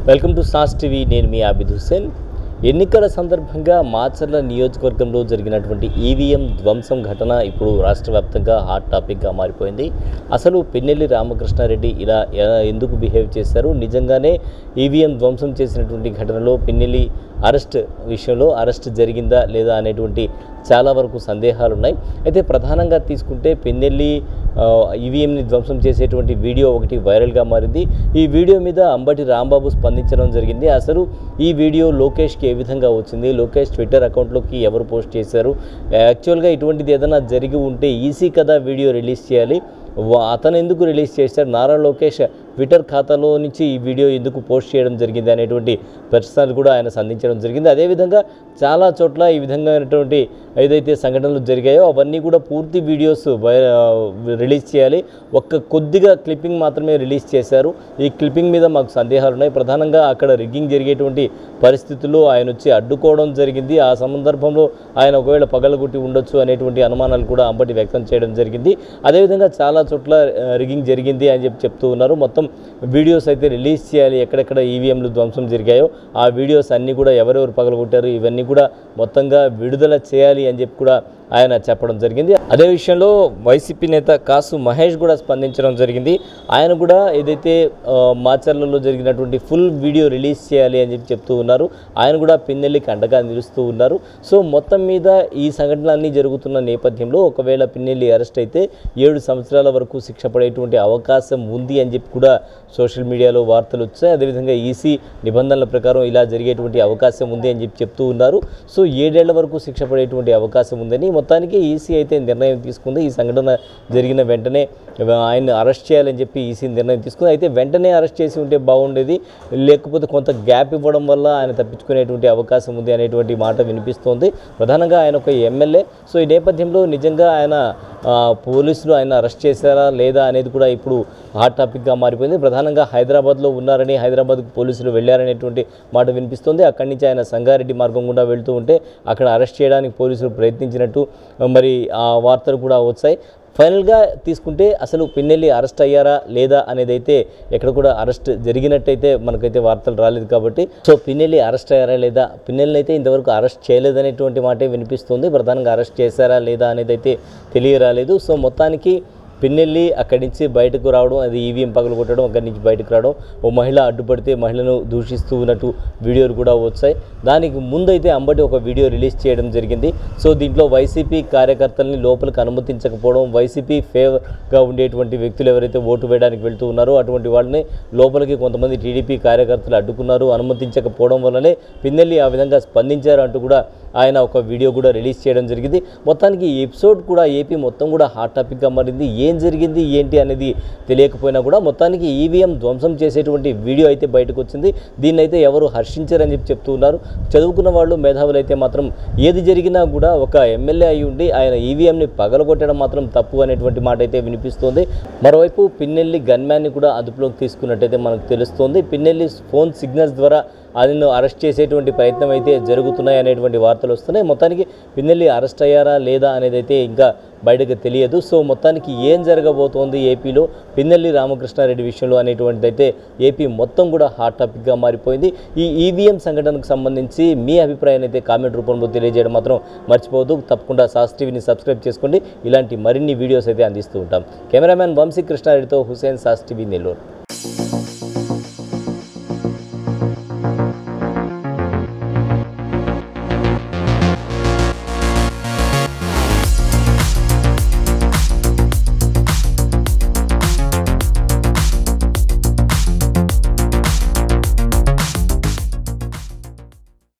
Welcome to sauce TV. నేను మీ ఆబిద్ హుస్సేన్. ఎన్నికల సందర్భంగా మాచర్ల నియోజకవర్గంలో జరిగినటువంటి ఈవీఎం ధ్వంసం ఘటన ఇప్పుడు రాష్ట్ర వ్యాప్తంగా హాట్ టాపిక్గా మారిపోయింది. అసలు పిన్నెల్లి రామకృష్ణారెడ్డి ఇలా ఎందుకు బిహేవ్ చేశారు, నిజంగానే ఈవీఎం ధ్వంసం చేసినటువంటి ఘటనలో పిన్నెల్లి విషయంలో అరెస్ట్ జరిగిందా లేదా అనేటువంటి చాలా వరకు సందేహాలు ఉన్నాయి. అయితే ప్రధానంగా తీసుకుంటే పిన్నెల్లి ఈవీఎంని ధ్వంసం చేసేటువంటి వీడియో ఒకటి వైరల్గా మారింది. ఈ వీడియో మీద అంబటి రాంబాబు స్పందించడం జరిగింది. అసలు ఈ వీడియో లోకేష్కి ఏ విధంగా వచ్చింది, లోకేష్ ట్విట్టర్ అకౌంట్లోకి ఎవరు పోస్ట్ చేశారు, యాక్చువల్గా ఇటువంటిది ఏదైనా జరిగి ఉంటే ఈసీ కదా వీడియో రిలీజ్ చేయాలి, అతను ఎందుకు రిలీజ్ చేశారు, నారా లోకేష్ ట్విట్టర్ ఖాతాలో నుంచి ఈ వీడియో ఎందుకు పోస్ట్ చేయడం జరిగింది అనేటువంటి ప్రశ్నలు కూడా ఆయన సంధించడం జరిగింది. అదేవిధంగా చాలా చోట్ల ఈ విధమైనటువంటి ఏదైతే సంఘటనలు జరిగాయో అవన్నీ కూడా పూర్తి వీడియోస్ రిలీజ్ చేయాలి, కొద్దిగా క్లిప్పింగ్ మాత్రమే రిలీజ్ చేశారు, ఈ క్లిప్పింగ్ మీద మాకు సందేహాలు ఉన్నాయి, ప్రధానంగా అక్కడ రిగ్గింగ్ జరిగేటువంటి పరిస్థితుల్లో ఆయన వచ్చి అడ్డుకోవడం జరిగింది, ఆ సందర్భంలో ఆయన ఒకవేళ పగలగొట్టి ఉండొచ్చు అనేటువంటి అనుమానాలు కూడా అంబటి వ్యక్తం చేయడం జరిగింది. అదేవిధంగా చాలా చోట్ల రిగ్గింగ్ జరిగింది అని చెప్తూ ఉన్నారు. మొత్తం వీడియోస్ అయితే రిలీజ్ చేయాలి, ఎక్కడెక్కడ ఈవీఎంలు ధ్వంసం జరిగాయో ఆ వీడియోస్ అన్నీ కూడా ఎవరెవరు పగలగొట్టారు ఇవన్నీ కూడా మొత్తంగా విడుదల చేయాలి అని చెప్పి కూడా ఆయన చెప్పడం జరిగింది. అదే విషయంలో వైసీపీ నేత కాసు మహేష్ కూడా స్పందించడం జరిగింది. ఆయన కూడా ఏదైతే మాచర్లలో జరిగినటువంటి ఫుల్ వీడియో రిలీజ్ చేయాలి అని చెప్పి చెప్తూ ఉన్నారు. ఆయన కూడా పిన్నెల్లికి అండగా నిలుస్తూ ఉన్నారు. సో మొత్తం మీద ఈ సంఘటనలన్నీ జరుగుతున్న నేపథ్యంలో ఒకవేళ పిన్నెల్లి అరెస్ట్ అయితే 7 సంవత్సరాల వరకు శిక్ష పడేటువంటి అవకాశం ఉంది అని చెప్పి కూడా సోషల్ మీడియాలో వార్తలు వచ్చాయి. అదేవిధంగా ఈసీ నిబంధనల ప్రకారం ఇలా జరిగేటువంటి అవకాశం ఉంది అని చెప్పి చెప్తూ ఉన్నారు. సో 7 ఏళ్ల వరకు శిక్ష పడేటువంటి అవకాశం ఉందని మొత్తానికి ఈసీ అయితే నిర్ణయం తీసుకుంది. ఈ సంఘటన జరిగిన వెంటనే ఆయన్ని అరెస్ట్ చేయాలని చెప్పి ఈసీ నిర్ణయం తీసుకుంది. అయితే వెంటనే అరెస్ట్ చేసి ఉంటే బాగుండేది, లేకపోతే కొంత గ్యాప్ ఇవ్వడం వల్ల ఆయన తప్పించుకునేటువంటి అవకాశం ఉంది అనేటువంటి మాట వినిపిస్తోంది. ప్రధానంగా ఆయన ఒక ఎమ్మెల్యే. సో ఈ నేపథ్యంలో నిజంగా ఆయన పోలీసులు ఆయన అరెస్ట్ చేశారా లేదా అనేది కూడా ఇప్పుడు హాట్ టాపిక్గా మారిపోయింది. ప్రధానంగా హైదరాబాద్లో ఉన్నారని, హైదరాబాద్కు పోలీసులు వెళ్ళారనేటువంటి మాట వినిపిస్తోంది. అక్కడి నుంచి ఆయన సంగారెడ్డి మార్గం గుండా వెళ్తూ ఉంటే అక్కడ అరెస్ట్ చేయడానికి పోలీసులు ప్రయత్నించినట్టు మరి ఆ వార్తలు కూడా వచ్చాయి. ఫైనల్గా తీసుకుంటే అసలు పిన్నెల్లి అరెస్ట్ అయ్యారా లేదా అనేది అయితే ఎక్కడ కూడా అరెస్ట్ జరిగినట్టయితే మనకైతే వార్తలు రాలేదు కాబట్టి సో పిన్నెల్లి అరెస్ట్ అయ్యారా లేదా, పిన్నెల్ని అయితే ఇంతవరకు అరెస్ట్ చేయలేదనేటువంటి మాటే వినిపిస్తుంది. ప్రధానంగా అరెస్ట్ చేశారా లేదా అనేది అయితే తెలియరాలేదు. సో మొత్తానికి పిన్నెల్లి అక్కడి నుంచి బయటకు రావడం, అది ఈవీఎం పగలు కొట్టడం, అక్కడి నుంచి బయటకు రావడం, ఓ మహిళ అడ్డుపడితే మహిళను దూషిస్తూ ఉన్నట్టు వీడియోలు కూడా వచ్చాయి. దానికి ముందైతే అంబటి ఒక వీడియో రిలీజ్ చేయడం జరిగింది. సో దీంట్లో వైసీపీ కార్యకర్తల్ని లోపలికి అనుమతించకపోవడం, వైసీపీ ఫేవర్గా ఉండేటువంటి వ్యక్తులు ఎవరైతే ఓటు వేయడానికి వెళ్తూ ఉన్నారో అటువంటి వాళ్ళని లోపలికి కొంతమంది టీడీపీ కార్యకర్తలు అడ్డుకున్నారు, అనుమతించకపోవడం వల్లనే పిన్నెల్లి ఆ విధంగా స్పందించారు అంటూ కూడా ఆయన ఒక వీడియో కూడా రిలీజ్ చేయడం జరిగింది. మొత్తానికి ఈ ఎపిసోడ్ కూడా ఏపీ మొత్తం కూడా హాట్ టాపిక్గా మారింది. ఏం జరిగింది ఏంటి అనేది తెలియకపోయినా కూడా మొత్తానికి ఈవీఎం ధ్వంసం చేసేటువంటి వీడియో అయితే బయటకు వచ్చింది. దీన్ని అయితే ఎవరు హర్షించారని చెప్పి చెప్తూ ఉన్నారు. చదువుకున్న వాళ్ళు, మేధావులు అయితే మాత్రం ఏది జరిగినా కూడా ఒక ఎమ్మెల్యే అయి ఉండి ఆయన ఈవీఎంని పగలగొట్టడం మాత్రం తప్పు అనేటువంటి మాట అయితే వినిపిస్తోంది. మరోవైపు పిన్నెల్లి గన్మ్యాన్ని కూడా అదుపులోకి తీసుకున్నట్టయితే మనకు తెలుస్తోంది. పిన్నెల్లి ఫోన్ సిగ్నల్స్ ద్వారా ఆయన్ను అరెస్ట్ చేసేటువంటి ప్రయత్నం అయితే జరుగుతున్నాయి అనేటువంటి వార్తలు వస్తున్నాయి. మొత్తానికి పిన్నెల్లి అరెస్ట్ అయ్యారా లేదా అనేది అయితే ఇంకా బయటకు తెలియదు. సో మొత్తానికి ఏం జరగబోతోంది ఏపీలో పిన్నెల్లి రామకృష్ణారెడ్డి విషయంలో అనేటువంటిది అయితే ఏపీ మొత్తం కూడా హాట్ టాపిక్గా మారిపోయింది. ఈ ఈవీఎం సంఘటనకు సంబంధించి మీ అభిప్రాయాన్ని అయితే కామెంట్ రూపంలో తెలియజేయడం మాత్రం మర్చిపోవద్దు. తప్పకుండా సాస్ టీవీని సబ్స్క్రైబ్ చేసుకోండి. ఇలాంటి మరిన్ని వీడియోస్ అయితే అందిస్తూ ఉంటాం. కెమెరామ్యాన్ వంశీ కృష్ణారెడ్డితో హుసేన్, సాస్ టీవీ, నెల్లూరు.